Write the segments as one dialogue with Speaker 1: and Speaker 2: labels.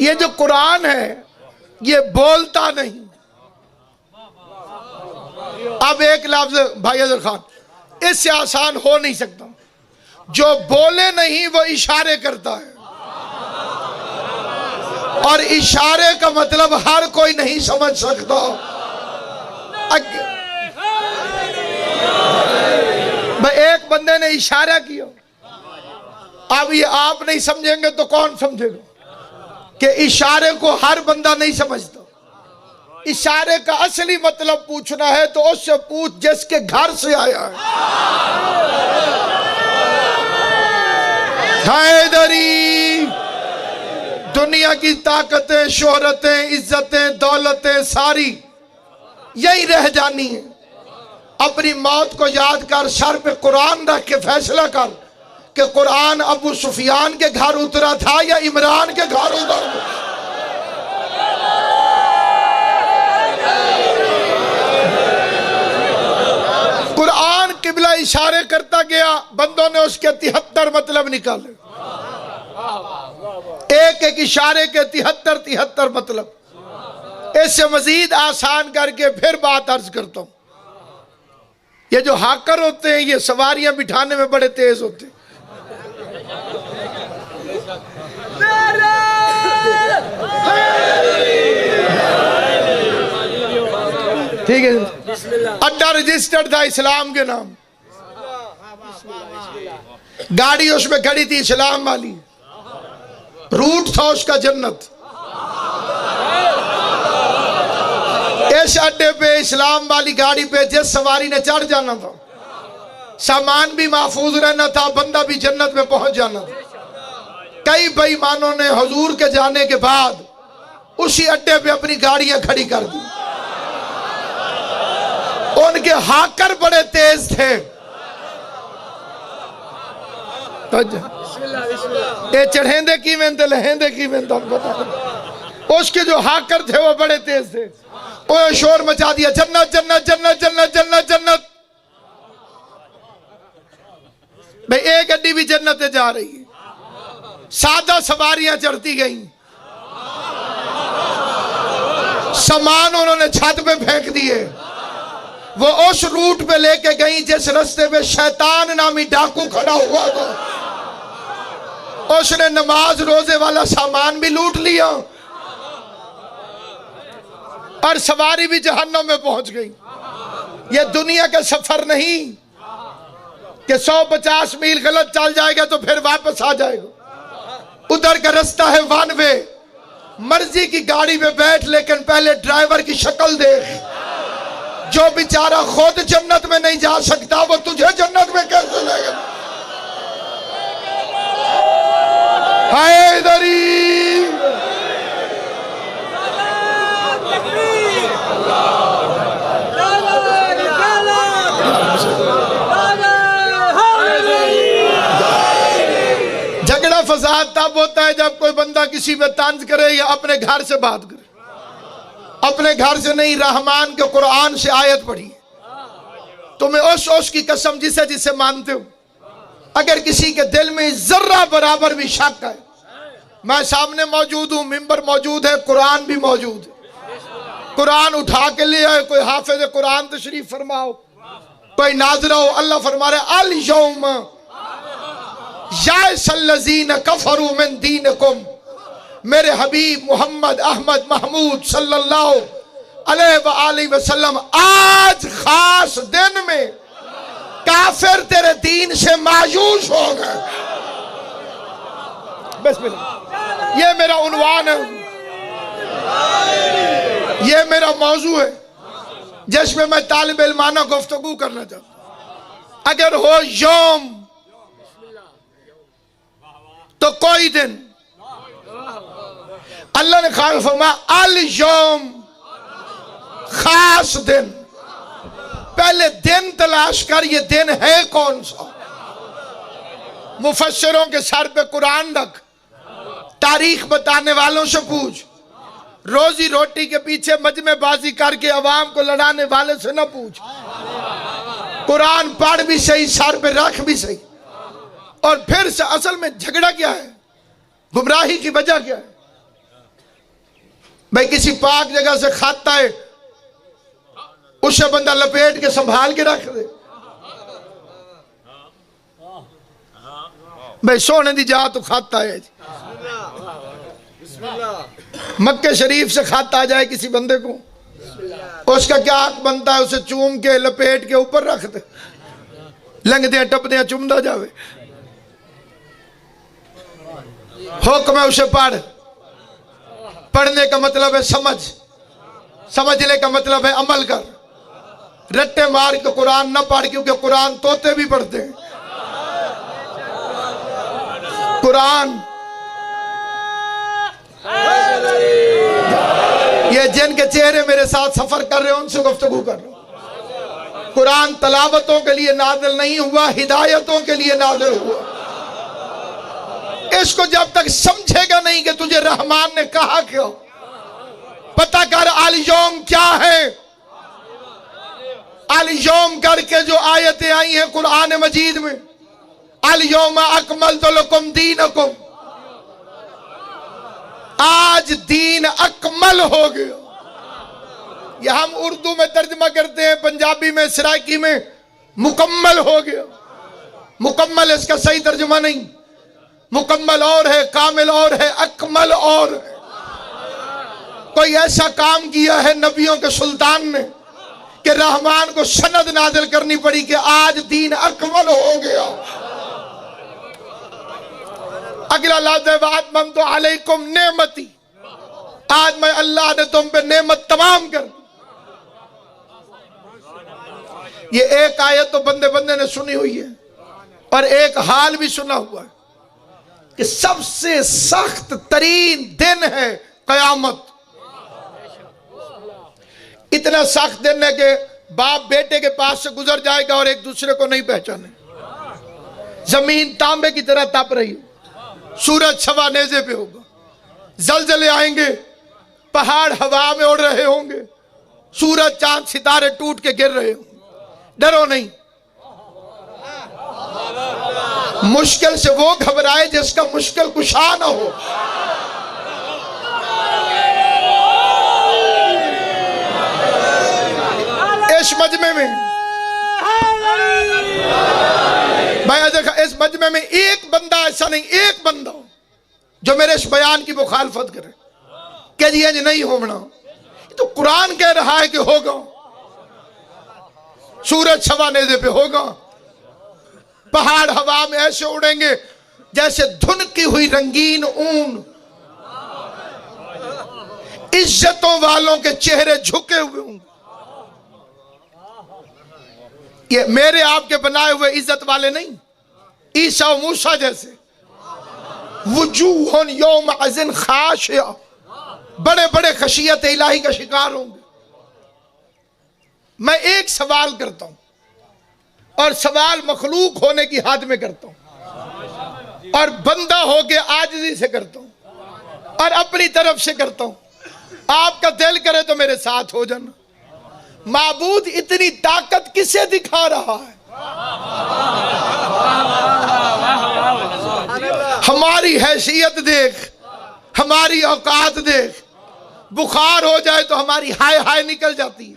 Speaker 1: ये जो कुरान है ये बोलता नहीं। अब एक लफ्ज भाई अजहर खान, इससे आसान हो नहीं सकता। जो बोले नहीं वो इशारे करता है, और इशारे का मतलब हर कोई नहीं समझ सकता। भाई एक बंदे ने इशारा किया, अब ये आप नहीं समझेंगे तो कौन समझेगा कि इशारे को हर बंदा नहीं समझता। इशारे का असली मतलब पूछना है तो उससे पूछ जिसके घर से आया है। हैदरी, दुनिया की ताकतें, शोहरतें, इज्जतें, दौलतें सारी यही रह जानी है। अपनी मौत को याद कर, सर पे कुरान रख के फैसला कर कि कुरान अबू सुफियान के घर उतरा था या इमरान के घर उतरा। कुरान किबला इशारे करता गया, बंदों ने उसके 73 मतलब निकाले। एक एक इशारे के 73 मतलब। इससे मजीद आसान करके फिर बात अर्ज करता हूं। ये जो हाकर होते हैं ये सवारियां बिठाने में बड़े तेज होते हैं। ठीक है, अड्डा रजिस्टर्ड था इस्लाम के नाम, गाड़ी उसमें खड़ी थी इस्लाम वाली, रूट था उसका जन्नत। इस अड्डे पे इस्लाम वाली गाड़ी पे जिस सवारी ने चढ़ जाना था, सामान भी महफूज रहना था, बंदा भी जन्नत में पहुंच जाना था। कई बेईमानों ने हुजूर के जाने के बाद उसी अड्डे पे अपनी गाड़ियां खड़ी कर दी। उनके हाकर बड़े तेज थे। ये चढ़ेंदे की मेहनत, लहेंदे की मेहनत। उसके जो हाकर थे वो बड़े तेज थे। वो शोर मचा दिया, जन्नत जन्नत जन्नत जन्नत जन्नत जन्नत। भाई एक गड्डी भी जन्नत जा रही है, सादा सवारियां चढ़ती गई, सामान उन्होंने छत पे फेंक दिए। वो उस रूट पे लेके गई जिस रास्ते पे शैतान नामी डाकू खड़ा हुआ था। उसने नमाज रोजे वाला सामान भी लूट लिया और सवारी भी जहन्नम में पहुंच गई। ये दुनिया का सफर नहीं कि 150 मील गलत चल जाएगा तो फिर वापस आ जाएगा। उधर का रास्ता है वन वे। मर्जी की गाड़ी में बैठ, लेकिन पहले ड्राइवर की शक्ल देख। जो बेचारा खुद जन्नत में नहीं जा सकता वो तुझे जन्नत में कैसे लेगा? हैदरी, झगड़ा फसाद तब होता है जब कोई बंदा किसी पे तंज करे या अपने घर से बात करे। अपने घर से नहीं, रहमान के कुरान से आयत पढ़ी। तुम्हें उस की कसम जिसे जिसे मानते हो, अगर किसी के दिल में जर्रा बराबर भी शक है, मैं सामने मौजूद हूं, मिंबर मौजूद है, कुरान भी मौजूद है। कुरान उठा के ले आए, कोई हाफिज कुरान तशरीफ फरमाओ, कोई नाज़रा हो। अल्लाह फरमा रहे अल यौम यासल्लज़ीन कफरू मिन दीनकुम। मेरे हबीब मोहम्मद अहमद महमूद सल्लल्लाहु अलैहि वसल्लम, आज खास दिन में काफिर तेरे दीन से मायूस हो गए। बस ये मेरा उन्वान है, ये मेरा मौजू है जिसमें मैं तालिब इल्माना गुफ्तगू करना चाहता। अगर हो यौम तो कोई दिन, अल्लाह ने खास फरमाया अल यौम, खास दिन। पहले दिन तलाश कर, ये दिन है कौन सा। मुफस्सिरों के सर पे कुरान रख, तारीख बताने वालों से पूछ, रोजी रोटी के पीछे मजमेबाजी करके अवाम को लड़ाने वाले से न पूछ। कुरान पढ़ भी सही, सर पे रख भी सही। और फिर से असल में झगड़ा क्या है, गुमराही की वजह क्या है? भाई किसी पाक जगह से खाता है, उसे बंदा लपेट के संभाल के रख दे। भाई सोने दी जा तो खाता है जी। मक्के शरीफ से खाता आ जाए किसी बंदे को, उसका क्या हक बनता है? उसे चूम के लपेट के ऊपर रख दे, लंघदे टपदे चुमदा जावे। हुक्म है उसे पढ़। पढ़ने का मतलब है समझ, समझने का मतलब है अमल कर। रट्टे मार के कुरान न पढ़, क्योंकि कुरान तोते भी पढ़ते हैं। कुरान ये जिनके चेहरे मेरे साथ सफर कर रहे हैं उनसे गुफ्तगू कर रहा हूं। कुरान तलावतों के लिए नाज़िल नहीं हुआ, हिदायतों के लिए नाज़िल हुआ। इसको जब तक समझेगा नहीं कि तुझे रहमान ने कहा क्यों, पता कर अल यौम क्या है। अल यौम करके जो आयतें आई हैं कुरान मजीद में, अल यौम अकमलतु लकुम दीनकुम, आज दीन अकमल हो गया। ये हम उर्दू में तर्जमा करते हैं, पंजाबी में, सराइकी में मुकम्मल हो गया। मुकम्मल इसका सही तर्जुमा नहीं। मुकम्मल और है, कामिल और है, अकमल और है। कोई ऐसा काम किया है नबियों के सुल्तान ने कि रहमान को सनद नाजिल करनी पड़ी कि आज दीन अकमल हो गया। अगला लफ्ज़ है वातममतु अलैकुम नेमती, आज मैं अल्लाह ने तुम पे नेमत तमाम कर। ये एक आयत तो बंदे बंदे ने सुनी हुई है, और एक हाल भी सुना हुआ है कि सबसे सख्त तरीन दिन है कयामत। इतना सख्त दिन है कि बाप बेटे के पास से गुजर जाएगा और एक दूसरे को नहीं पहचाने। जमीन तांबे की तरह तप रही हो, सूरज छवा नेजे पे होगा, जलजले आएंगे, पहाड़ हवा में उड़ रहे होंगे, सूरज चांद सितारे टूट के गिर रहे होंगे। डरो नहीं। मुश्किल से वो घबराए जिसका मुश्किल कुशा ना हो। इस मजमे में भाई देखा, इस मजमे में एक बंदा ऐसा नहीं, एक बंदा जो मेरे इस बयान की मुखालफत करे कि जी नहीं होना। तो कुरान कह रहा है कि होगा, सूरज छवा नेज़े पे होगा, पहाड़ हवा में ऐसे उड़ेंगे जैसे धुनकी हुई रंगीन ऊन, इज्जतों वालों के चेहरे झुके हुए होंगे। ये मेरे आपके बनाए हुए इज्जत वाले नहीं, ईसा और मूसा जैसे। वुजूहुन यौमअज़िन खाशिया, बड़े बड़े खशियत इलाही का शिकार होंगे। मैं एक सवाल करता हूं, और सवाल मखलूक होने की हद में करता हूं, और बंदा होके आजिज़ी से करता हूं, और अपनी तरफ से करता हूं। आपका दिल करे तो मेरे साथ हो जाना। माबूद इतनी ताकत किसे दिखा रहा है? हमारी हैसियत देख, हमारी औकात देख। बुखार हो जाए तो हमारी हाय हाय निकल जाती है।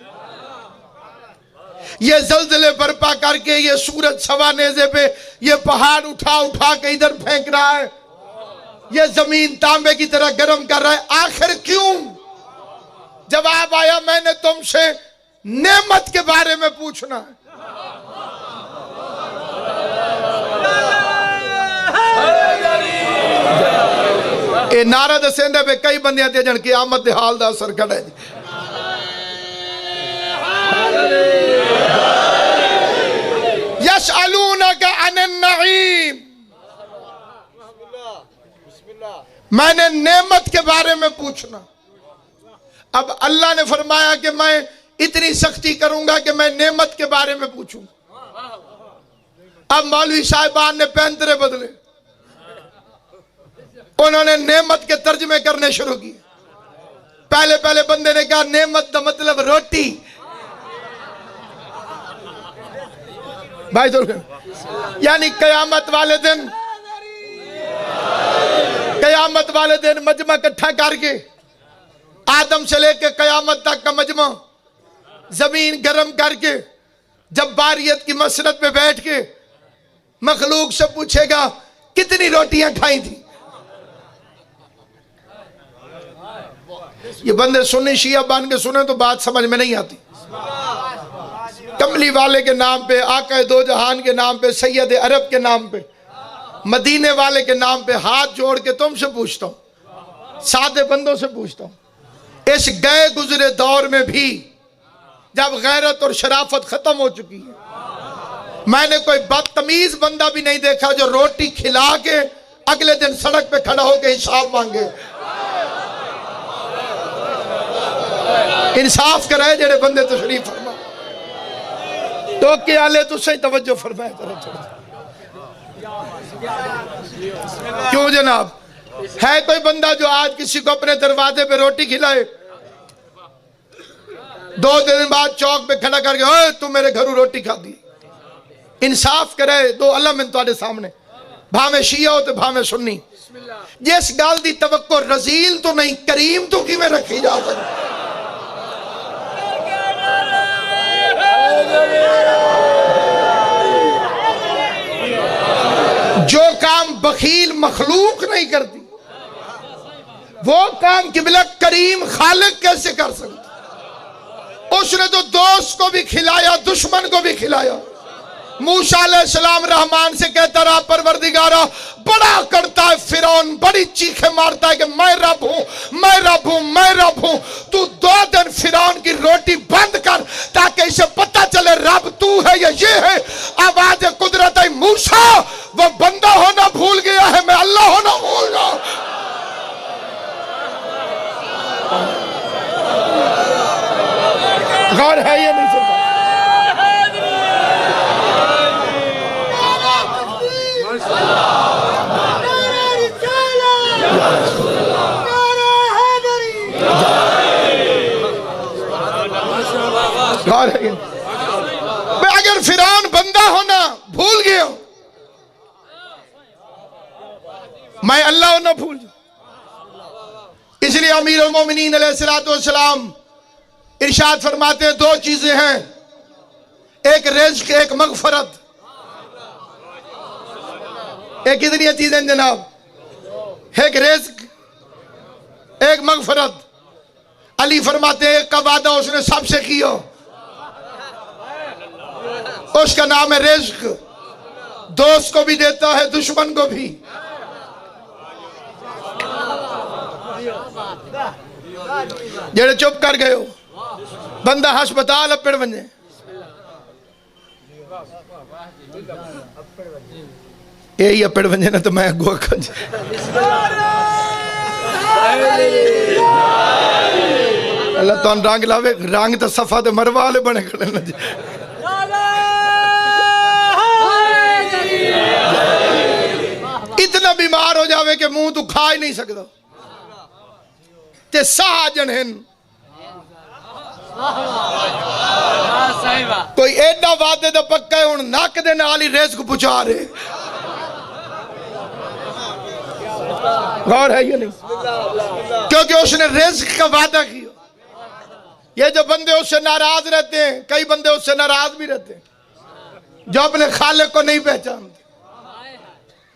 Speaker 1: ये जल्जले बर्पा करके, ये सूरज छवा नेज़े पे, ये पहाड़ उठा उठा के इधर फेंक रहा है, ये जमीन तांबे की तरह गर्म कर रहा है। आखिर क्यों? जवाब आया, मैंने तुमसे नेमत के बारे में पूछना है। ये नारा दसेंदे पे कई बंदियां ते जन क़यामत दे हाल दा असर खड़ा है। यसअलूनका अनिन नईम, मैंने नेमत के बारे में पूछना। अब अल्लाह ने फरमाया कि मैं इतनी सख्ती करूंगा कि मैं नेमत के बारे में पूछूं। अब मौलवी साहिबान ने पैंतरे बदले, उन्होंने नेमत के तर्जमे करने शुरू किए। पहले पहले बंदे ने कहा नेमत का मतलब रोटी। भाई यानी कयामत वाले दिन मजमा इकट्ठा करके आदम से लेकर कयामत तक का मजमा जमीन गर्म करके जब बारियत की मसरत में बैठ के मखलूक से पूछेगा कितनी रोटियां खाई थी। ये बंदे सुन्नी शिया बन के सुने तो बात समझ में नहीं आती। कमली वाले के नाम पे, आका दो जहान के नाम पे, सैयद अरब के नाम पे, मदीने वाले के नाम पे हाथ जोड़ के तुमसे पूछता हूं, सादे बंदों से पूछता हूं, इस गए गुजरे दौर में भी जब गैरत और शराफत खत्म हो चुकी है, मैंने कोई बदतमीज बंदा भी नहीं देखा जो रोटी खिला के अगले दिन सड़क पे खड़ा होकर हिसाब मांगे। इंसाफ कराए जेड़े बंदे तशरीफ फरमा तो के आले तो सही तवज्जो फरमाए करो। क्यों जनाब, है कोई बंदा जो आज किसी को अपने दरवाजे पे रोटी खिलाए, 2 दिन बाद चौक पे खड़ा करके ओए तू मेरे घरों रोटी खा दी? इंसाफ करे। दो अलम इन तुहाडे सामने, भावे शिया हो तो भावे सुन्नी। जिस गल दी तवक्को रजील तो नहीं करीम तो किवें रखी जा सकती? जो काम बखील मखलूक नहीं करती वो काम किबला करीम खालिक कैसे कर सकता? उसने तो दोस्त को भी खिलाया, दुश्मन को भी खिलाया। मूसा अलैहिस्सलाम रहमान से कहता रहा परवरदिगारा बड़ा करता है फिरौन, बड़ी चीखें मारता है कि मैं रब हूं, मैं रब हूं, मैं रब हूं। तू 2 दिन फिरौन की रोटी बंद कर ताकि इसे पता चले रब तू है या ये है। आवाज कुदरत है मूसा वो बंदा होना भूल गया है, मैं अल्लाह होना भूल गया। गौर है ये नहीं सुनता। अगर फिरौन बंदा होना भूल गया, मैं अल्लाह होना भूल जाऊं। इसलिए अमीरुल मोमिनीन अलैहिस्सलातु वस्सलाम इरशाद फरमाते हैं 2 चीजें हैं, एक रिज़्क, एक मगफरत। एक कितनी चीजें जनाब? एक रिज़्क, एक मगफरत। अली फरमाते हैं एक का वादा उसने सबसे किया, उसका नाम है रिज़्क। दोस्त को भी देता है, दुश्मन को भी। जेड़े चुप कर गए हो, बंदा हस्पताल अपड़ वने, यही अपड़ वने ना तो मैं अगो अल्लाह तो रंग लावे। रंग तो सफा तो मरवा वाले बने खड़े ना जी। इतना बीमार हो जावे कि मुंह तू खा ही नहीं सकता ते साह जन। कोई एडा वादे दा पक्का है हुण नक दे नाल ही रिज़्क पहुंचा रहे। गौर है ये नहीं, क्योंकि उसने रिज़्क का वादा किया। ये जो बंदे उससे नाराज रहते हैं, कई बंदे उससे नाराज भी रहते हैं जो अपने खालिक को नहीं पहचानते।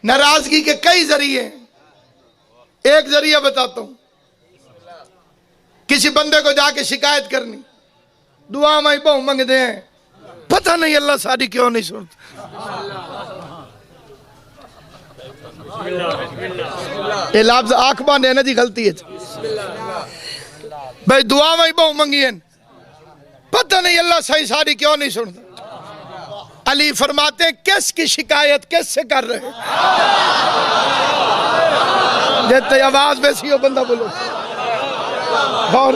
Speaker 1: नाराजगी के कई जरिए, एक जरिया बताता हूं। किसी बंदे को जाके शिकायत करनी, दुआ में बहु मंगते हैं, पता नहीं अल्लाह सारी क्यों नहीं सुनता। ये लफ्ज़ आंख बांधे ना जी, गलती है भाई। दुआ में बहु मंगी है, पता नहीं अल्लाह सही सारी क्यों नहीं सुनता। अली फरमाते हैं किसकी शिकायत किससे कर रहे? जैसे आवाज वैसी हो बंदा बोलो। और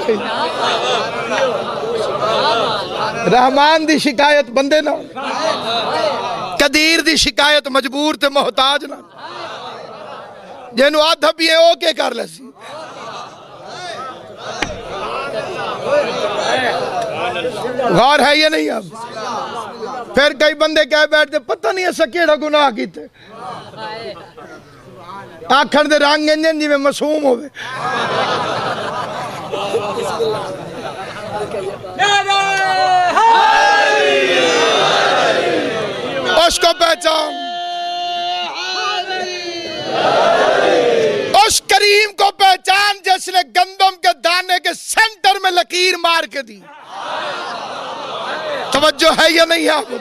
Speaker 1: रहमान दी शिकायत बंदे ना, कदीर दी शिकायत मजबूर ते मोहताज ना, जिन्हों आधा भी है वो के कर लसी। गौर है ये नहीं? अब फिर कई बंदे कह बैठते पता नहीं ऐसा केड़ा गुनाह किते, आखर दे रंग इंजन जिवें मासूम होवे। उसको पहचान, उस करीम को पहचान जिसने गंदम के दाने के सेंटर में लकीर मार के दी। तवज्जो है या नहीं है आपको?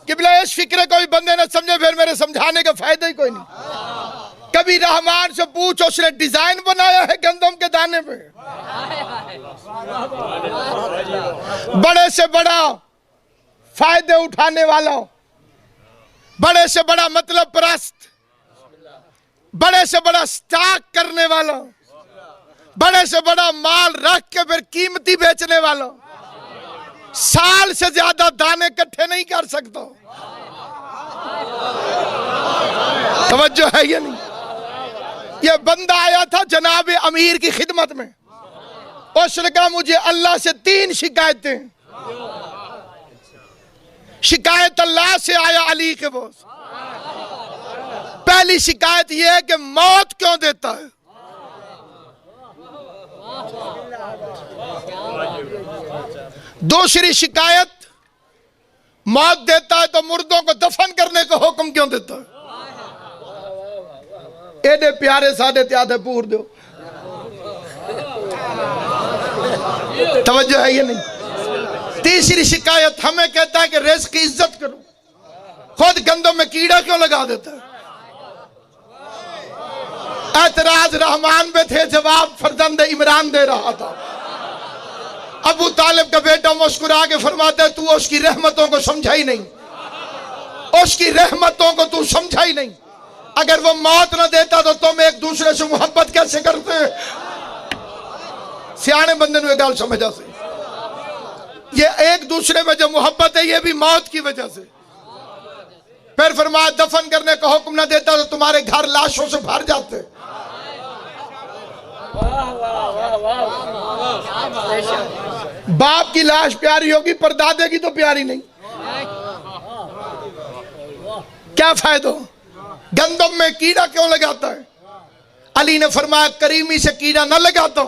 Speaker 1: किबला इस फिक्र कोई बंदे न समझे फिर मेरे समझाने का फायदा ही कोई नहीं। कभी रहमान से पूछ, उसने डिजाइन बनाया है गंदम के दाने पे? बड़े से बड़ा फायदे उठाने वाला, बड़े से बड़ा मतलब परस्त, बड़े से बड़ा स्टॉक करने वाला, बड़े से बड़ा माल रख के फिर कीमती बेचने वाला साल से ज्यादा दाने इकट्ठे नहीं कर सकता। तवज्जो है ये नहीं? ये बंदा आया था जनाब अमीर की खिदमत में, उसने कहा मुझे अल्लाह से 3 शिकायतें। शिकायत अल्लाह से आया अली के बॉस। पहली शिकायत यह है कि मौत क्यों देता है? दूसरी शिकायत, मौत देता है तो मुर्दों को दफन करने का हुक्म क्यों देता है? एडे प्यारे सादे त्यादे पूर दो। तवज्जो है ये नहीं? तीसरी शिकायत हमें कहता है कि रिज़्क़ की इज्जत करो, खुद गंदम में कीड़ा क्यों लगा देता है? एतराज रहमान पे थे, जवाब फरजंद इमरान दे रहा था। अबू तालिब का बेटा मुस्कुरा के फरमाता है, तू उसकी रहमतों को समझा ही नहीं, उसकी रहमतों को तू समझा ही नहीं। अगर वो मौत न देता तो तुम एक दूसरे से मोहब्बत कैसे करते? सियाने बंदे ने गल समझा से, ये एक दूसरे में जो मोहब्बत है ये भी मौत की वजह से। फिर फरमाया दफन करने का हुक्म न देता तो तुम्हारे घर लाशों से भर जाते। बाप की लाश प्यारी होगी, परदादे की तो प्यारी नहीं। क्या फायदा? गंदम में कीड़ा क्यों लगाता है? अली ने फरमाया करीमी से कीड़ा न लगाता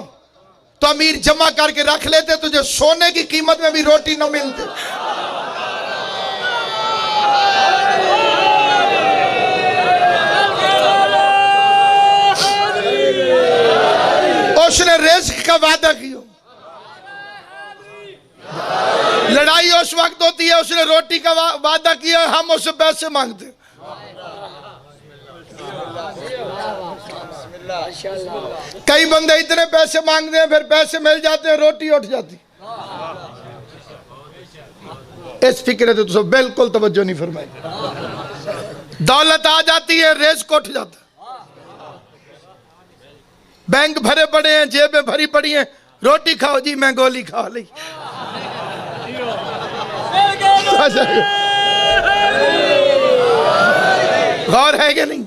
Speaker 1: तो अमीर जमा करके रख लेते, तुझे सोने की कीमत में भी रोटी न मिलती। उसने रिज़्क़ का वादा किया। लड़ाई उस वक्त होती है उसने रोटी का वादा किया, हम उससे पैसे मांगते। कई बंदे इतने पैसे मांगते हैं, फिर पैसे मिल जाते हैं, रोटी उठ जाती। इस फिक्र से तो बिल्कुल तवज्जो नहीं फरमाई। दौलत आ जाती है, रिज़्क़ उठ जाता है। बैंक भरे पड़े हैं, जेबें भरी पड़ी हैं, रोटी खाओ जी, मैं गोली खा ली। गौर है कि नहीं?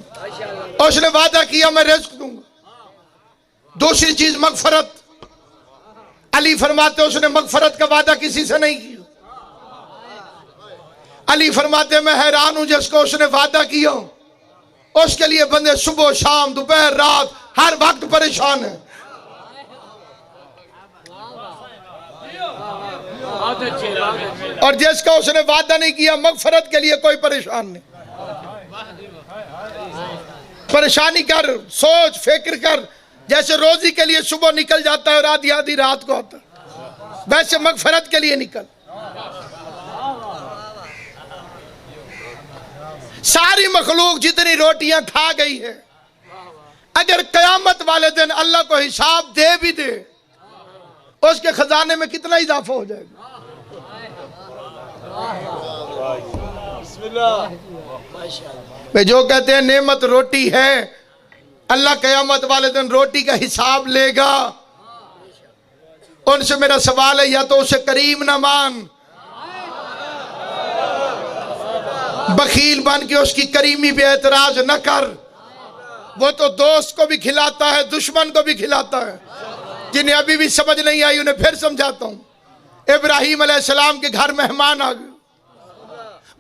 Speaker 1: उसने वादा किया मैं रिज़्क़ दूंगा। दूसरी चीज मगफरत। अली फरमाते उसने मगफरत का वादा किसी से नहीं किया। अली फरमाते मैं हैरान हूं जिसको उसने वादा किया उसके लिए बंदे सुबह शाम दोपहर रात हर वक्त परेशान है। और जिसका उसने वादा नहीं किया मगफरत के लिए कोई परेशान नहीं। परेशानी कर, सोच फिक्र कर। जैसे रोजी के लिए सुबह निकल जाता है और आधी आधी रात को आता है, वैसे मगफरत के लिए निकल। सारी मखलूक जितनी रोटियां खा गई है, अगर कयामत वाले दिन अल्लाह को हिसाब दे भी दे, उसके खजाने में कितना इजाफा हो जाएगा। वे जो कहते हैं नेमत रोटी है, अल्लाह कयामत वाले दिन रोटी का हिसाब लेगा। उनसे मेरा सवाल है, या तो उसे करीम ना मान, बखील बन के उसकी करीमी पे एतराज न कर। वो तो दोस्त को भी खिलाता है, दुश्मन को भी खिलाता है। जिन्हें अभी भी समझ नहीं आई उन्हें फिर समझाता हूं। इब्राहिम अलैहिस्सलाम के घर मेहमान आ गए,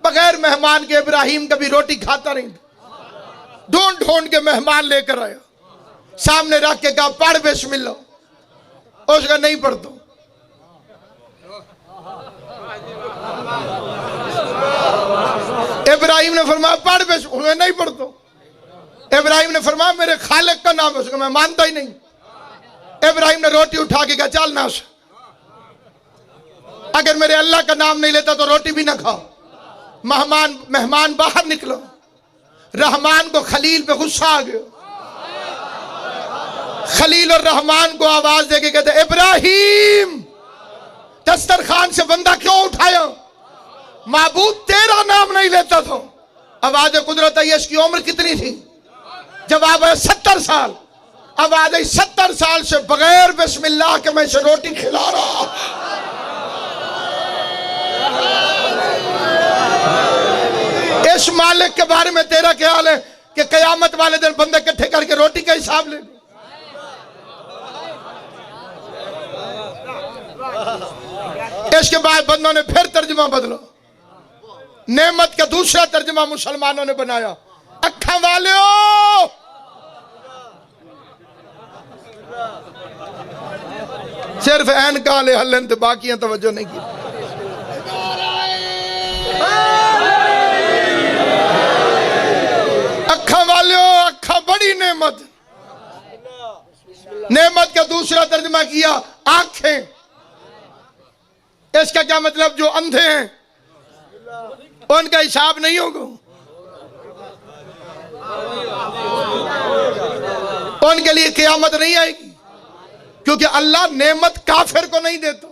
Speaker 1: बगैर मेहमान के इब्राहिम कभी रोटी खाता नहीं था। ढूंढ ढूंढ के मेहमान लेकर आया, सामने रख के कहा पढ़ बिस्मिल्लाह। उसका नहीं पढ़ता। इब्राहिम ने फरमाया पढ़ बे, मैं नहीं पढ़ता। इब्राहिम ने फरमाया मेरे खालिक का नाम है, उसको मैं मानता ही नहीं। इब्राहिम ने रोटी उठा के कहा चल नाश, अगर मेरे अल्लाह का नाम नहीं लेता तो रोटी भी ना खाओ। मेहमान बाहर निकलो। रहमान को खलील पे गुस्सा आ गया। खलील और रहमान को आवाज देके कहते इब्राहिम दस्तरखान से बंदा क्यों उठाया? माबूद तेरा नाम नहीं लेता तो। आवाज कुदरत आई, इसकी उम्र कितनी थी? जवाब है 70 साल। आवाज आई 70 साल से बगैर बिस्मिल्लाह के मैं इसे रोटी खिला रहा। इस मालिक के बारे में तेरा ख्याल है कि कयामत वाले दिन बंदे इकट्ठे करके रोटी का हिसाब ले? इसके बाद बंदों ने फिर तर्जुमा बदलो। नेमत का दूसरा तर्जुमा मुसलमानों ने बनाया, अखा वाले हो। सिर्फ ऐन काले हलन तो बाकी तवज्जो नहीं की। अखा वाले हो, अखा बड़ी नेमत। नेमत का दूसरा तर्जुमा किया आंखें। इसका क्या मतलब? जो अंधे हैं उनका हिसाब नहीं होगा, उनके लिए क़यामत नहीं आएगी, क्योंकि अल्लाह नेमत काफिर को नहीं देता।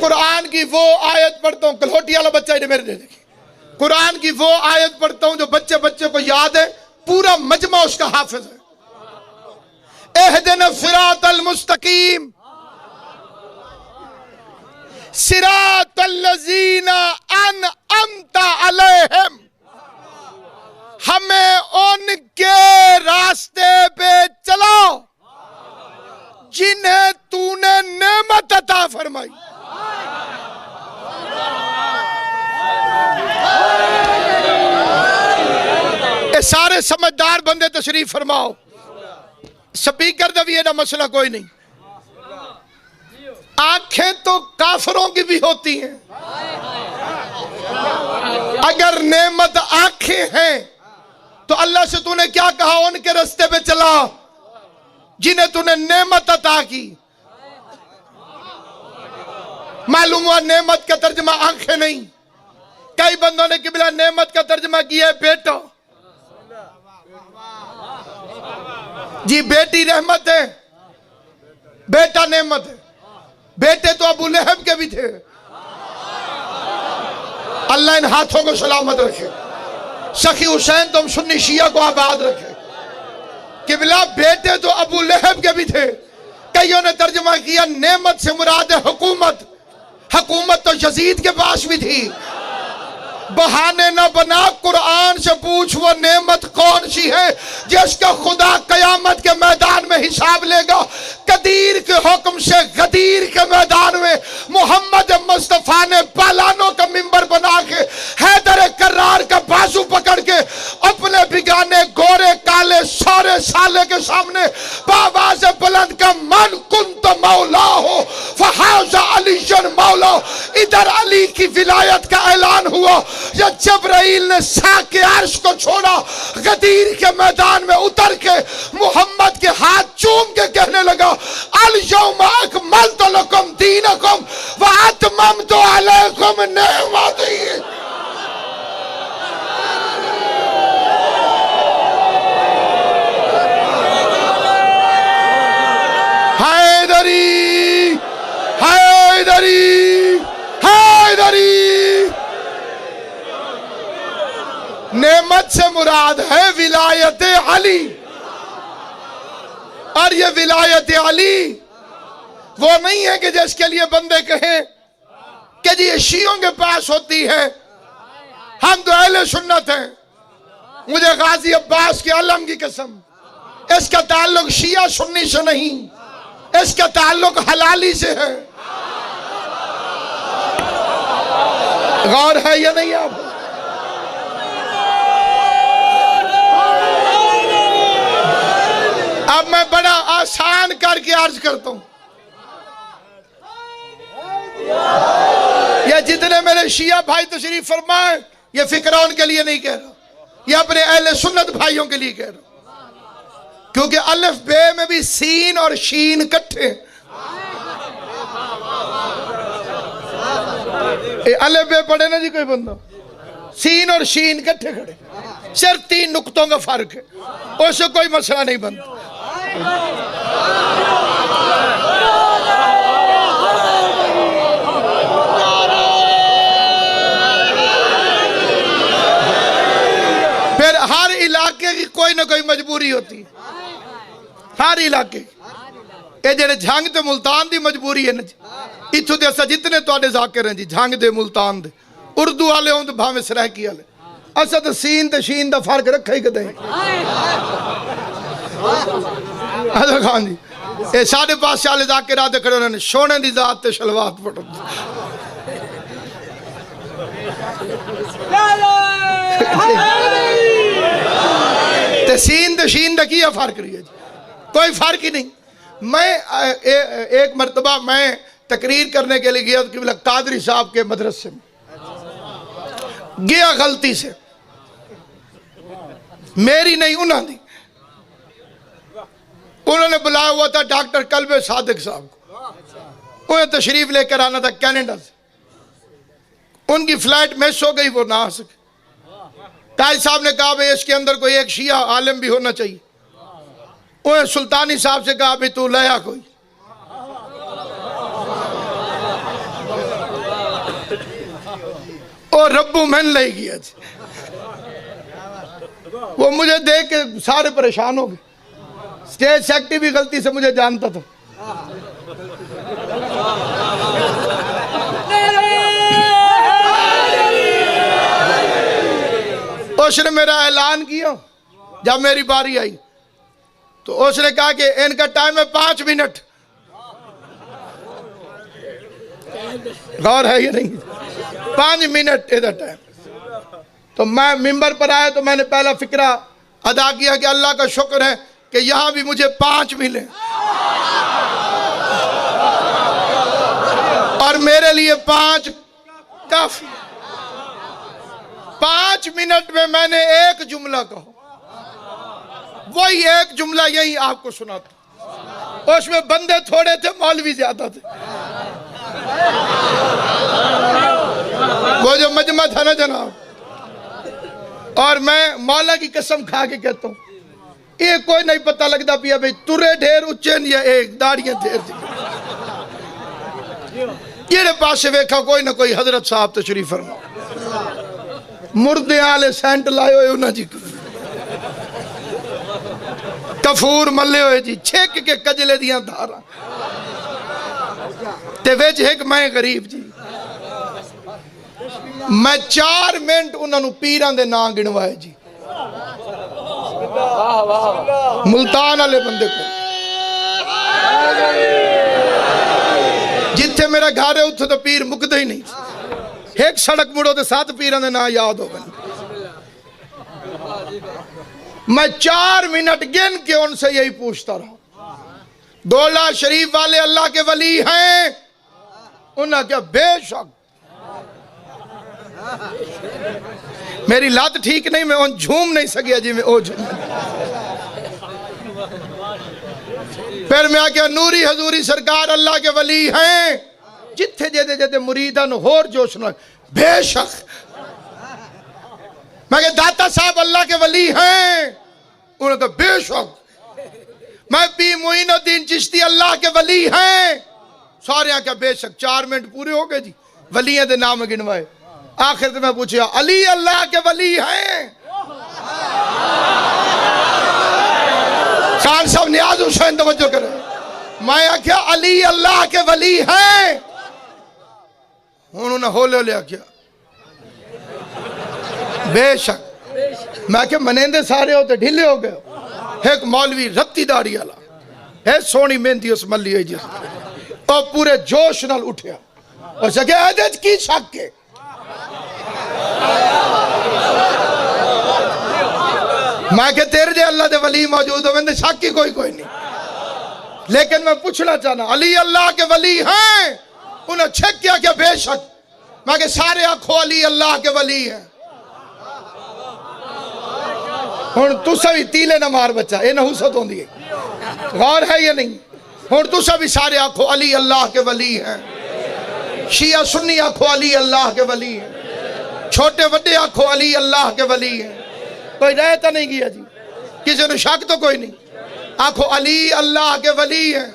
Speaker 1: कुरान की वो आयत पढ़ता हूं, कलहोटी वाला बच्चा है मेरे देखिए, कुरान की वो आयत पढ़ता हूं जो बच्चे बच्चे को याद है, पूरा मजमा उसका हाफिज है। एहदिना सिरातल मुस्तकीम सिरातल लजीना अनअमता अलैहिम, हमें उनके रास्ते पे चलाओ जिन्हें तूने नेमत अता फरमाई। ये सारे समझदार बंदे तशरीफ फरमाओ। स्पीकर का भी एदा मसला कोई नहीं। आंखें तो काफिरों की भी होती हैं। अगर नेमत आंखें हैं तो अल्लाह से तूने क्या कहा? उनके रास्ते पे चला जिन्हें तूने नेमत अता की। मालूम हुआ नेमत का तर्जमा आंखें नहीं। कई बंदों ने किबला नेमत का तर्जमा किया है बेटा। जी बेटी रहमत है, बेटा नेमत है। बेटे तो अबू लहब के भी थे। अल्लाह इन हाथों को सलामत रखे। सखी हुसैन तुम सुन्नी शिया को आबाद रखे। किबला बेटे तो अबू लहब के भी थे। कईयों ने तर्जुमा किया नेमत से मुराद है हुकूमत। हुकूमत तो यजीद के पास भी थी। बहाने न बना, कुरान से पूछ वो नेमत कौन सी है जिसका खुदा कयामत के मैदान में हिसाब लेगा। कदीर के हुक्म से गदीर के मैदान में मोहम्मद मुस्तफा ने पालानों का मिंबर बना के हैदर कर्रार का बाजू पकड़ के अपने बिगाने गोरे काले सारे साले के सामने बाबाज बुलंद का मन कुन तो मौला हो फहाजा अलीशन मौला। इधर अली की विलायत का ऐलान हुआ। या जबराइल ने साके अर्श को छोड़ा, गदीर के मैदान में उतर के मोहम्मद के हाथ चूम के कहने लगा अल यौमा अकमलतु लकुम दीनकुम व अतममतु अलैकुम निअमती। हैदरी हैदरी हैदरी। नेमत से मुराद है विलायत अली। और ये विलायत अली वो नहीं है कि जिसके लिए बंदे कहें कि जी ये शियों के पास होती है, हम तो अहले सुन्नत हैं। मुझे गाजी अब्बास के अलम की कसम, इसका ताल्लुक शिया सुन्नी से नहीं, इसका ताल्लुक हलाली से है। गौर है या नहीं आप? अब मैं बड़ा आसान करके अर्ज करता हूं। मेरे शिया भाई तशरीफ फरमाए, ये फिक्रा उनके लिए नहीं कह रहा, ये अपने अहले सुन्नत भाइयों के लिए कह रहा, क्योंकि अलिफ बे में भी सीन और शीन इकट्ठे। अलिफ बे पढ़े ना जी कोई बंदा, सीन और शीन इकट्ठे खड़े, सिर्फ 3 नुक्तों का फर्क है, उससे कोई मसला नहीं बनता। फिर हर इलाके की कोई ना कोई मजबूरी होती है, हर इलाके। ये जेडे झंग ते मुल्तान दी मजबूरी है ना जी, इत्थों दे असा जितने तुहाडे ज़ाकिर हैं जी, झंग दे मुल्तान दे, उर्दू वाले हों तो भावें सराइकी वाले, असा तो सीन ते शीन दा फर्क रखा ही कदें। अच्छा खान जी, ये साढ़े पास वाले ज़ाकिर आते खड़े, उन्होंने सोने दी जात ते शलवात पढ़ो, ते सीन ते शीन दा की फर्क रही है जी, कोई फर्क ही नहीं। मैं एक मरतबा मैं तकरीर करने के लिए गया कि कादरी साहब के मदरसे में गया, गलती से मेरी नहीं उन्होंने, उन्होंने बुलाया हुआ था डॉक्टर कल्बे सादिक साहब को, उन्हें तशरीफ लेकर आना था कनाडा से, उनकी फ्लाइट मिस हो गई, वो ना आ सके। ताज साहब ने कहा भाई इसके अंदर कोई एक शिया आलिम भी होना चाहिए, उन्हें सुल्तानी साहब से कहा भाई तू लाया कोई, और रब्बू मैन ले गया, वो मुझे देख के सारे परेशान हो गए। स्टेज सेक्रेटरी भी गलती से मुझे जानता था, उसने मेरा ऐलान किया, जब मेरी बारी आई तो उसने कहा कि इनका टाइम है 5 मिनट, गौर है ये नहीं, 5 मिनट इधर टाइम। तो मैं मिंबर पर आया तो मैंने पहला फिक्रा अदा किया कि अल्लाह का शुक्र है कि यहां भी मुझे 5 मिले, और मेरे लिए 5 काफी। 5 मिनट में मैंने एक जुमला कहा, वही एक जुमला यही आपको सुनाता, उसमें बंदे थोड़े थे, मौलवी ज्यादा थे। वो जो मजमा था ना जनाब, और मैं मौला की कसम खा के कहता हूँ, ये कोई नहीं पता लगता पिया भाई तुरे ढेर उच्चे या एक दाड़ियां ढेर, जेड़े पासे वेखा कोई ना कोई हजरत साहब तशरीफ फरमा, मुर्दे आले सेंट लाए हुए उन्हें जी, कफूर मले हुए जी, छेक के कजले दियां धारा, ते विच एक मैं गरीब जी। मैं 4 मिनट उन्होंने पीरां दे नाम गिनवाए जी, मुल्तान वाले बंदे को, जिथे मेरा घर है उथे तो पीर मुकदे ही नहीं, एक सड़क मुड़ो तो 7 पीरां दे नाम याद हो गए। मैं 4 मिनट गिन के उनसे यही पूछता रहा, दौला शरीफ वाले अल्लाह के वली हैं? उन्होंने क्या बेशक। मेरी लात ठीक नहीं, मैं उन झूम नहीं सकिया जी, मैं ओ झूम। फिर मैं आख्या नूरी हजूरी सरकार अल्लाह के वली हैं? जिथे जेदे जेदे मुरीदां नूं होर जोश न, बेशक। मैं कहा दाता साहब अल्लाह के वली हैं? उन्होंने कहा बेशक। मैं पी मोइनुद्दीन चिश्ती अल्लाह के वली हैं? सारे क्या बेशक। 4 मिनट पूरे हो गए जी, वलियां दे नाम गिनवाए। आखिर में मैं पूछा अली अल्लाह के वली हैं? खान साहब नियाज हुसैन तवज्जो करे। मैं आख्या अली अल्लाह के वली हैं? उन्होंने होले होले आख्या बेशक। मैं क्या मनेंदे सारे हो तो ढीले हो गए। एक मौलवी रत्ती दाड़ी वाला है, सोनी मेहंदी उस मल्ली है जी, और पूरे जोश नाल उठिया और सके की शक के। मैं क्या तेरे जे अल्लाह दे वली मौजूद हो, शक ही कोई कोई नहीं। लेकिन मैं पूछना चाहना अली अल्लाह के वली हैं? उन्हें छक किया क्या बेशक। मैं कि सारे आखो अली अल्लाह के वली है। हुण तुसा भी तीले ना मार बच्चा, ये नहुसत होंदी है, गौर है या नहीं? हुण तुसा भी सारे आखो अली अल्लाह के वली है। शिया सुन्नी आखो अली अल्लाह के वली है, छोटे वड्डे आखो अली अल्लाह के वली है। कोई रह तो नहीं गया जी, किसी ने शक तो कोई नहीं। आखो अली अल्लाह के वली है।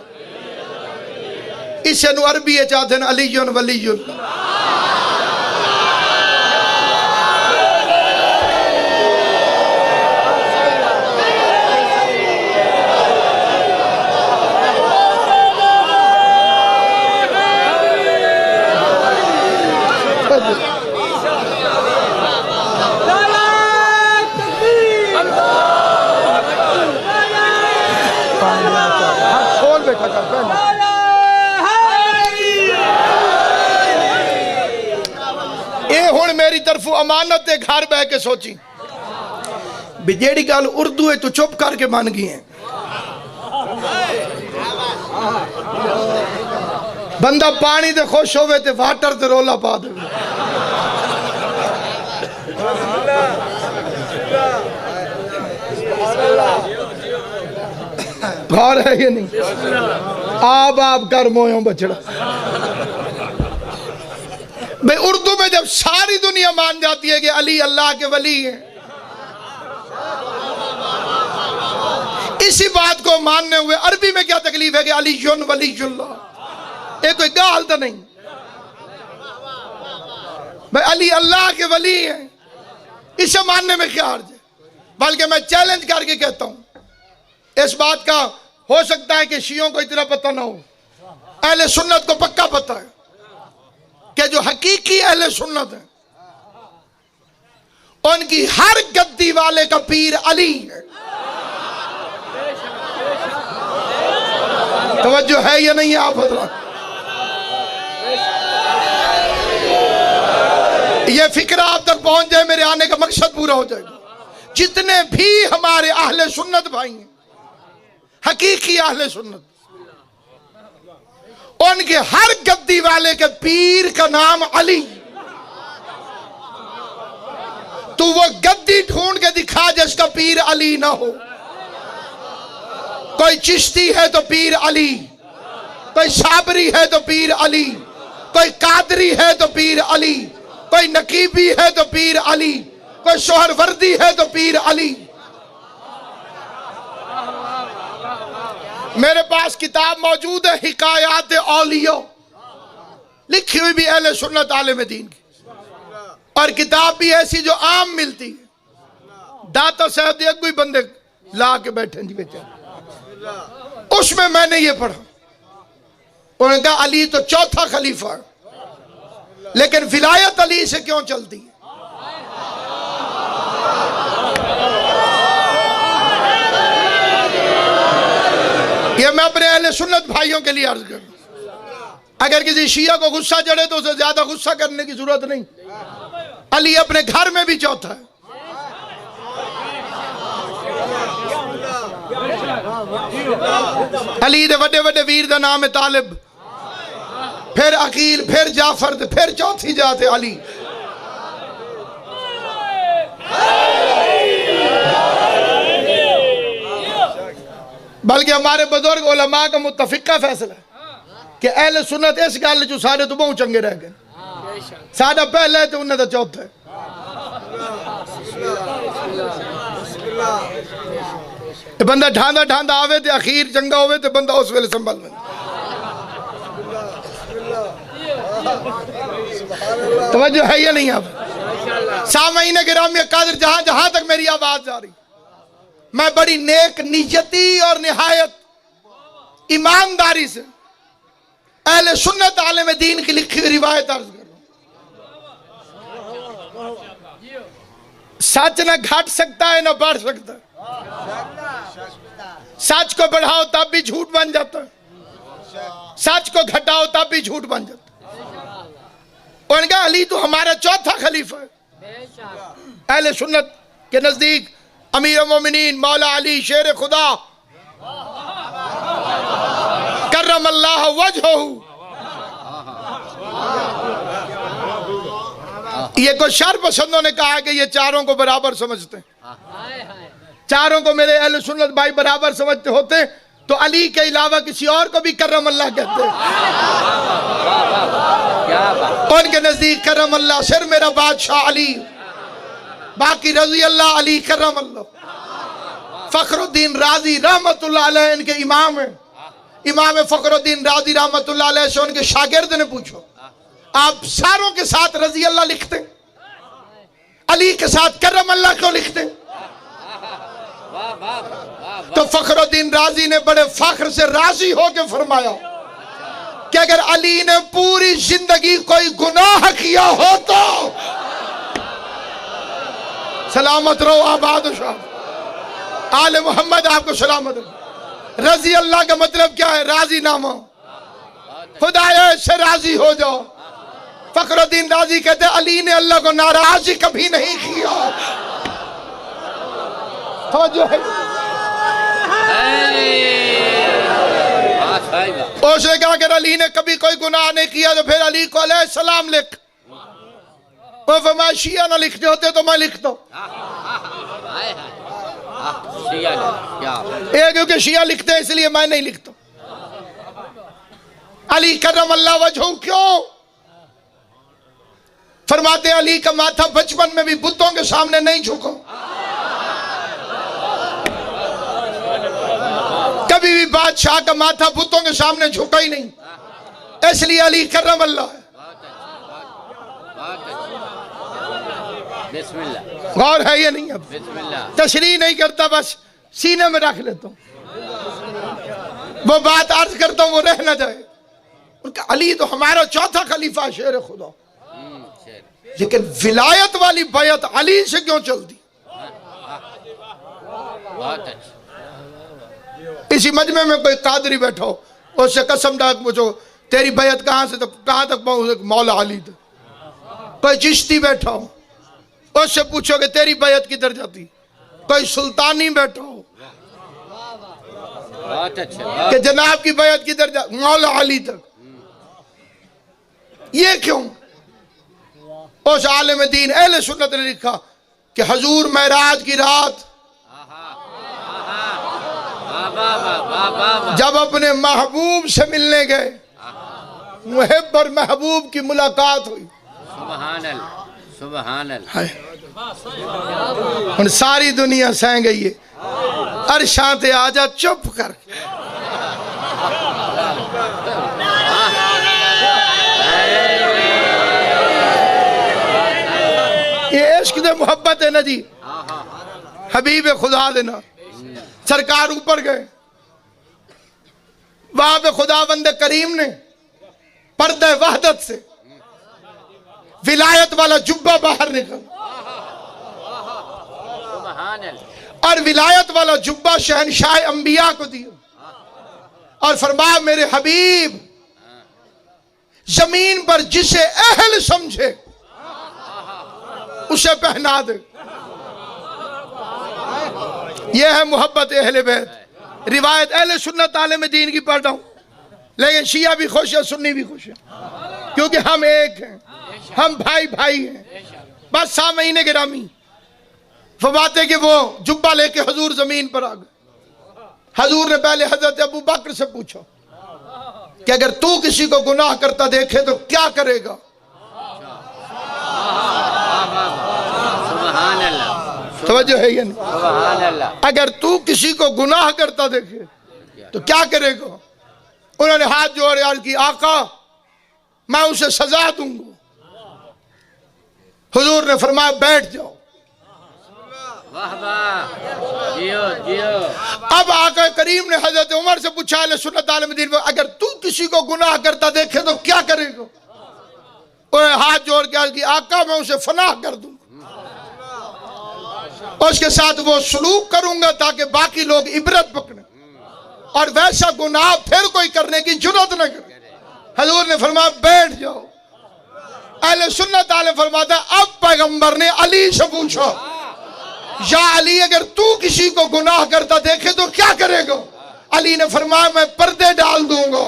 Speaker 1: इसे नु अरबी चाहते हैं अलीयुन वलीयुन। हुण मेरी तरफों अमानत है, घर बह के सोची भी जेड़ी गल उर्दू है तू चुप करके मान गई है। बंदा पानी दे खुश होवे ते वाटर ते रोला पा दे। घर है ये नहीं, आप कर मोयो बछड़ा। भाई उर्दू में जब सारी दुनिया मान जाती है कि अली अल्लाह के वली है, इसी बात को मानने हुए अरबी में क्या तकलीफ है कि अली युन वलीयुल्लाह, ये कोई गाल तो नहीं। भाई अली अल्लाह के वली है, इसे मानने में क्या अर्ज है? बल्कि मैं चैलेंज करके कहता हूं, इस बात का हो सकता है कि शियों को इतना पता ना हो, अहले सुन्नत को पक्का पता है कि जो हकीकी अहले सुन्नत है उनकी हर गद्दी वाले का पीर अली है। तवज्जो है या नहीं आप हज़रात? ये फिक्र आप तक पहुंच जाए, मेरे आने का मकसद पूरा हो जाएगा। जितने भी हमारे अहले सुन्नत भाई हैं, हकीकी अहले सुन्नत, उनके हर गद्दी वाले के पीर का नाम अली। तू वो गद्दी ढूंढ के दिखा जिसका पीर अली ना हो। कोई चिश्ती है तो पीर अली, कोई साबरी है तो पीर अली, कोई कादरी है तो पीर अली, कोई नकीबी है तो पीर अली, कोई सोहरवर्दी है तो पीर अली। मेरे पास किताब मौजूद है हिकायात औलिया, लिखी हुई भी अहले सुन्नत आलिम दीन की, और किताब भी ऐसी जो आम मिलती है। दाता साहब दे कोई बंदे ला के बैठे जी बेचारे, उसमें मैंने ये पढ़ा, उन्होंने कहा अली तो चौथा खलीफा है, लेकिन विलायत अली से क्यों चलती है? ये मैं अपने अहले सुन्नत भाइयों के लिए अर्ज करूं। अगर किसी शिया को गुस्सा चढ़े तो उसे ज्यादा गुस्सा करने की जरूरत नहीं। अली अपने घर में भी चौथा है। अली दे वड्डे वड्डे वीर दा नाम है तालिब, फिर अकील, फिर जाफर, फिर चौथी जात है अली। बल्कि हमारे बुजुर्ग उलमा का मुत्तफिका फैसला है कि अहले सुन्नत इस गल चो सारे तो बहुत चंगे रह गए। साडा पहला है तो उन्हें तो चौथा है। बंदा ढांदा ढांदा आवे तो अखीर चंगा होवे तो बंदा उस वेले संभल में। तवज्जो है या नहीं? आप सामईन गिरामी कादिर, जहां जहां तक मेरी आवाज जा रही, मैं बड़ी नेक नियती और निहायत ईमानदारी से अहले सुन्नत आलिम दीन की लिखी हुई रिवायत अर्ज कर रहा हूं। सच न घट सकता है न बढ़ सकता। सच को बढ़ाओ तब भी झूठ बन जाता है, सच को घटाओ तब भी झूठ बन जाता है। उनका अली तो हमारा चौथा खलीफा है। अहले सुन्नत के नजदीक अमीर मोमिनीन मौला अली शेर खुदा करम अल्लाह वजहहू ये कुछ शर पसंदों ने कहा कि ये चारों को बराबर समझते हैं, चारों को मेरे अहले सुन्नत भाई बराबर समझते होते तो अली के अलावा किसी और को भी करम अल्लाह कहते। उनके नजदीक करम अल्लाह सिर्फ मेरा बादशाह अली, बाकी रजी अल्लाह अली करम अल्लाह। फखरुद्दीन राजी रहमतुल्लाह अलैह इनके इमाम है। इमाम फखरुद्दीन राजी रहमतुल्लाह अलैह से उनके शागिर्द ने पूछो, आप सारों के साथ रजी अल्लाह लिखते, अली के साथ करम अल्लाह क्यों लिखते? तो फखरुद्दीन राजी ने बड़े फख्र से राजी होकर फरमाया कि अगर अली ने पूरी जिंदगी कोई गुनाह किया हो तो सलामत रहो, आबाद शाह आले मोहम्मद आपको सलामत रहो। रजी अल्लाह का मतलब क्या है? राजी नामा, खुदाया से राजी हो जाओ। फखरुद्दीन राजी कहते अली ने अल्लाह को नाराज ही कभी नहीं किया। तो जो है उसने कहा अगर अली ने कभी कोई गुनाह नहीं किया तो फिर अली को अलैहिस्सलाम लिख। वो फरमाया शिया ना लिखते होते तो मैं लिख दो। क्योंकि शिया लिखते हैं इसलिए मैं नहीं लिखता। अली करम अल्लाह वजहू क्यों? फरमाते अली का माथा बचपन में भी बुतों के सामने नहीं झुका, कभी भी बादशाह का माथा बुतों के सामने झुका ही नहीं, इसलिए अली करम अल्लाह है। गौर है ये नहीं? अब तशरीह नहीं करता, बस सीने में रख लेता हूं, वो बात अर्ज करता हूं वो रह ना जाए। उनका अली तो हमारा चौथा खलीफा शेर खुदा, लेकिन विलायत वाली बैत अली से क्यों चलती? इसी मजमे में कोई कादरी बैठो, उससे कसम डाक पूछो तेरी बैत कहां से कहां तक पहुंच? मौला अली तक। कोई चिश्ती बैठा हो, उससे पूछो कि तेरी बैत किधर जाती? कोई सुल्तानी बैठा हो कि जनाब की बैत किधर जा? मौला अली तक। ये क्यों? उस आलिम दीन अहले सुन्नत ने लिखा कि हजूर महराज की रात जब अपने महबूब से मिलने गए, मुहिब और महबूब की मुलाकात हुई। सुभान अल्लाह, सुभान अल्लाह। उन सारी दुनिया सह गई है, अरशाते आजा चुप कर। ये इश्क दे मोहब्बत है ना जी। हबीब खुदा देना सरकार ऊपर गए, वहां पे खुदावंद करीम ने पर्दे वहदत से विलायत वाला जुब्बा बाहर निकला, और विलायत वाला जुब्बा शहनशाह अंबिया को दिया और फरमाया मेरे हबीब जमीन पर जिसे अहल समझे उसे पहना दे। यह है मोहब्बत अहले बैत। रिवायत अहले सुन्नत आलिम दीन की पढ़ रहा हूं, लेकिन शिया भी खुश है, सुन्नी भी खुश है, क्योंकि हम एक हैं, हम भाई भाई हैं। बस 7 महीने गिरामी फरमाते कि वो जुब्बा लेके हजूर जमीन पर आ गए। हजूर ने पहले हजरत अबू बकर से पूछा कि अगर तू किसी को गुनाह करता देखे तो क्या करेगा? तवज्जो है या नहीं? अगर तू किसी को गुनाह करता देखे तो क्या करेगा? उन्होंने हाथ जोड़ अर्ज की आका मैं उसे सजा दूंगा। हुजूर ने फरमाया बैठ जाओ। जियो जियो। अब आका करीम ने हजरत उमर से पूछा सुन्नत आलिम दीन, अगर तू किसी को गुनाह करता देखे तो क्या करेगा? उन्होंने हाथ जोड़ के अर्ज की आका मैं उसे फनाह कर दूंगा, उसके साथ वो सलूक करूंगा ताकि बाकी लोग इबरत पकड़े और वैसा गुनाह फिर कोई करने की जुर्रत न करे। हजूर ने फरमाया बैठ जाओ। अहले सुन्नत आलिम फरमाता अब पैगंबर ने अली से पूछा या अली अगर तू किसी को गुनाह करता देखे तो क्या करेगा? अली ने फरमाया मैं पर्दे डाल दूंगा।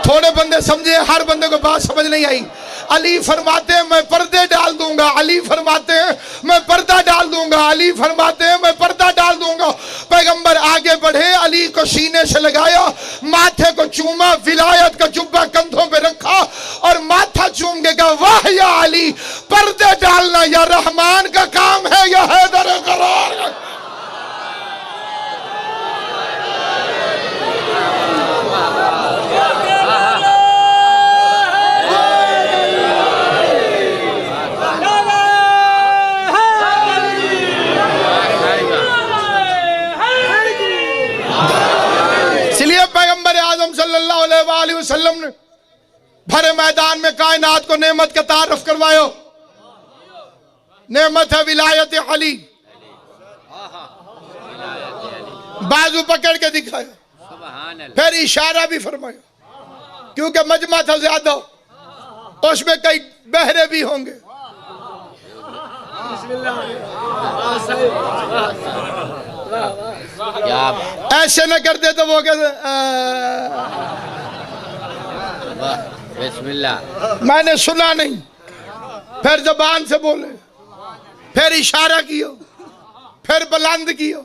Speaker 1: थोड़े बंदे समझे, हर बंदे को बात समझ नहीं आई। अली फरमाते हैं मैं पर्दे डाल दूंगा, अली फरमाते हैं मैं पर्दा डाल दूंगा, अली फरमाते हैं मैं पर्दा डाल दूंगा। पैगंबर आगे बढ़े, अली को सीने से लगाया, माथे को चूमा, विलायत का जुब्बा कंधों पे रखा और माथा चूम के कहा वाह या अली, पर्दे डालना या रहमान का काम है या हैदर करार। पैगंबर आजम सल्लल्लाहु अलैहि वसल्लम ने भरे मैदान में कायनात को नेमत का तारुफ करवायो। नेमत है विलायत अली। बाजू पकड़ के दिखाया, फिर इशारा भी फरमाया, क्योंकि मजमा था ज्यादा, उसमें कई बहरे भी होंगे। ऐसे न करते तो वो कहते बिस्मिल्लाह, मैंने सुना नहीं, फिर जबान से बोले, फिर इशारा किया, फिर बुलंद किया,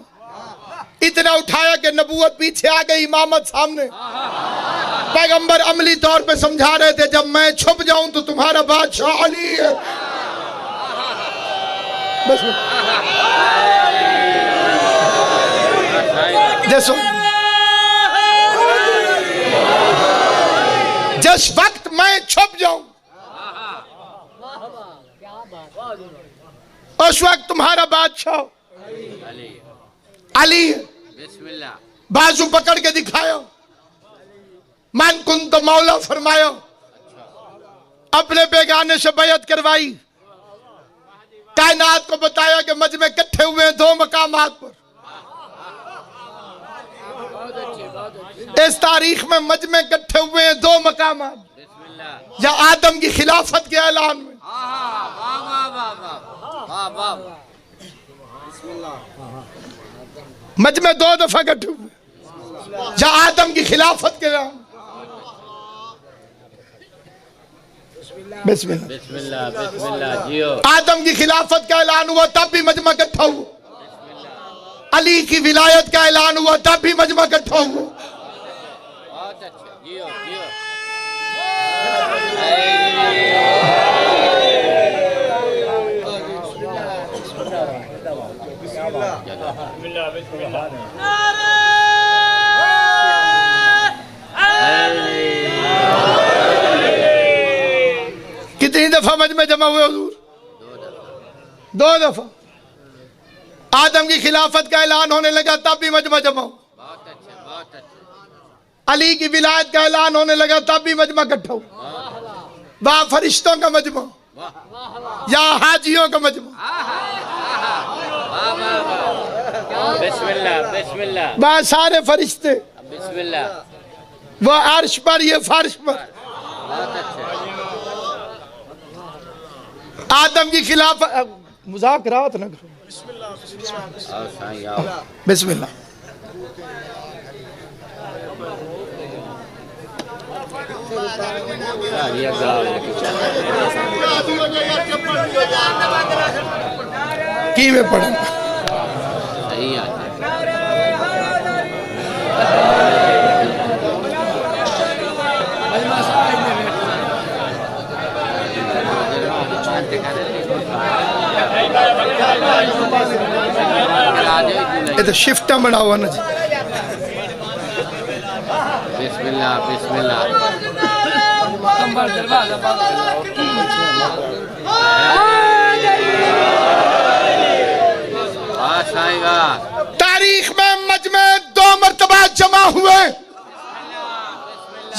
Speaker 1: इतना उठाया कि नबूवत पीछे आ गई, इमामत सामने। पैगंबर अमली तौर पे समझा रहे थे जब मैं छुप जाऊं तो तुम्हारा बादशाह अली है। जैसो जिस वक्त मैं छुप जाऊं उस वक्त तुम्हारा बादशाह अली। बाजू पकड़ के दिखाया, मन कुन तो मौला फरमाया, अपने बेगाने से बैयत करवाई, कायनात को बताया कि मजमे इकट्ठे हुए दो मकामात पर। इस तारीख में मजमे इकट्ठे हुए हैं दो मकामात, या आदम की खिलाफत के ऐलान में, मजमे दो दफा इकट्ठे हुए, या आदम की खिलाफत के ऐलान। बिस्मिल्लाह बिस्मिल्लाह बिस्मिल्लाह जियो। आदम की खिलाफत का ऐलान हुआ तब भी मजमा इकट्ठा हुआ, अली की विलायत का ऐलान हुआ तब भी मजमा इकट्ठा हुआ। बहुत अच्छा, जियो जियो। कितनी दफा मजमे जमा हुए हुजूर? दो दफा। आदम की खिलाफत का ऐलान होने लगा तब भी मजमा जमा हुआ। बहुत अच्छा, बहुत अच्छा। अली की विलायत का ऐलान होने लगा तब भी मजमा इकट्ठा हुआ। वह फरिश्तों का मजमा या हाजियों का मजमा। बिस्मिल्लाह बिस्मिल्लाह। वह सारे फरिश्ते, बिस्मिल्लाह, वह अर्श पर, ये फर्श पर। आदम की खिलाफत, मुज़ाकरात न करो। बिस्मिल्लाह। की में पढ़ा ये तो शिफ्टा बना हुआ ना जी। बिस्मिल्लाह बिस्मिल्लाह। तारीख में मजमे दो मर्तबा जमा हुए,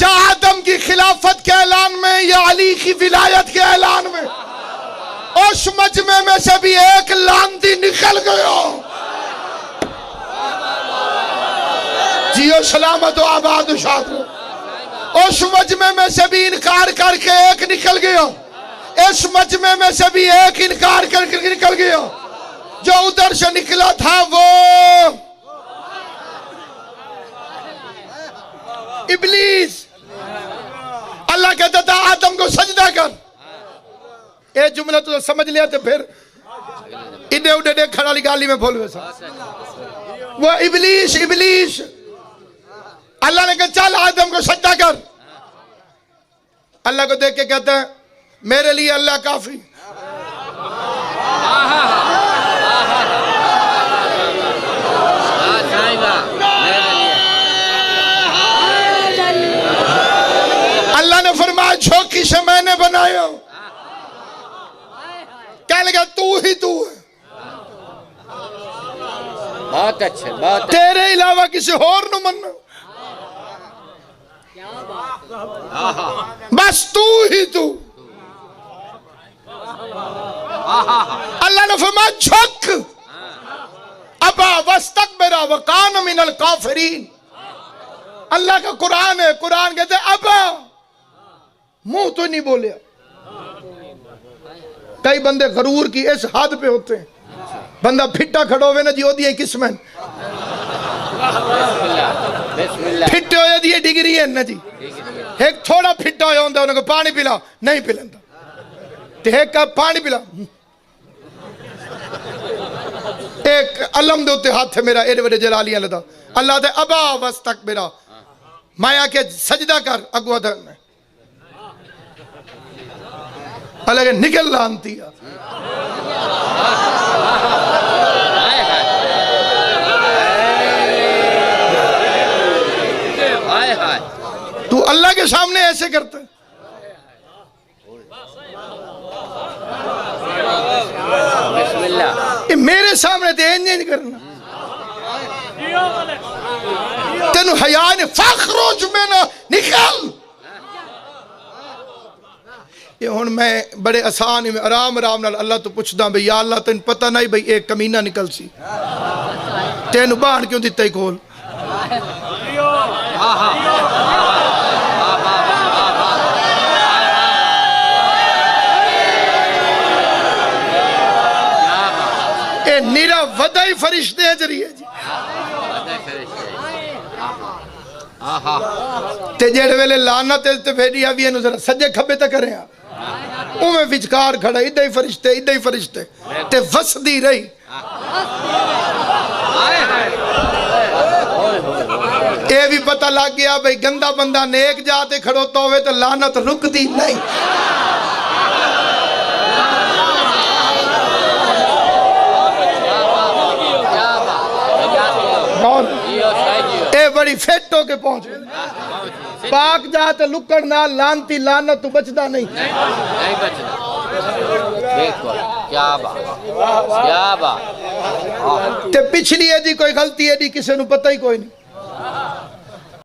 Speaker 1: या आदम की खिलाफत के ऐलान में या अली की विलायत के ऐलान में। उस मजमे में से भी एक लांदी निकल गया। जियो सलामत आबाद शाद। उस मजमे में से भी इनकार करके एक निकल गया, इस मजमे में से भी एक इनकार करके निकल गया। जो उधर से निकला था वो इब्लीस। अल्लाह कहता था आदम को सजदा कर, ये जुमला तो समझ लिया तो फिर इधे उधे देखने वाली गाली में बोल वैसा। वो इबलीस इबलीस अल्लाह ने कहा चल आदम को सजदा कर। अल्लाह को देख के कहता है मेरे लिए अल्लाह काफी। अल्लाह ने फरमाया झोंकी से मैंने बनाया। क्या लगा तू ही तू है।
Speaker 2: बहुत अच्छे बहुत
Speaker 1: तेरे अलावा किसी और न मनो बस तू ही तू। अल्लाह ने फरमाया झुक अबा वस्तकबरा वकान मिनल काफिरीन। अल्लाह का कुरान है, कुरान कहते अबा मुंह तो नहीं बोले। कई बंदे गरूर की इस हद पे होते हैं, बंदा फिट्टा खड़ो हुए ना जी ओदी किस्में फिट्टे हो दी डिग्री है ना जी। एक थोड़ा फिट्टा हो जाता उन्हें पानी पिला नहीं पिलांदा ते एक कप पानी पिला। एक अलम दे उत्ते हाथ है मेरा एडे बड़े जलालियां लदा। अल्लाह दे अबा वस्तकबिरा मैं आके सजदा कर अगवा दर में अलग निकल लानती है। तू अल्लाह के सामने ऐसे करता है। ये मेरे सामने तो नहीं करना। तेन हया ने फखरोज में ना निकल। ये हुन मैं बड़े आसान ही आराम आराम नाल अल्लाह तो पूछदा भाई या अल्लाह तेन पता नहीं भाई एक कमीना निकल सी तेन बाण क्यों दिता ही खोल। ए निरा वदाई फरिश्ते जरिए जी ते जेड़े वेले लानत ते भेड़ी आवी एनु जरा सज्जे खब्बे तक करे उमें विचकार खड़ा इदा ही फरिश्ते ते वसदी रही। ये भी पता लग गया भाई गंदा बंदा नेक जाते खड़ोता होवे तो लानत रुकती नहीं। ए बड़ी फिट होके पहुंच गई। पाक जाते लुकड़ ना लानती लानत तू बचदा नहीं
Speaker 2: बचदा। देखो क्या बात ते
Speaker 1: पिछली एदी कोई गलती एदी किसी को पता ही कोई नहीं।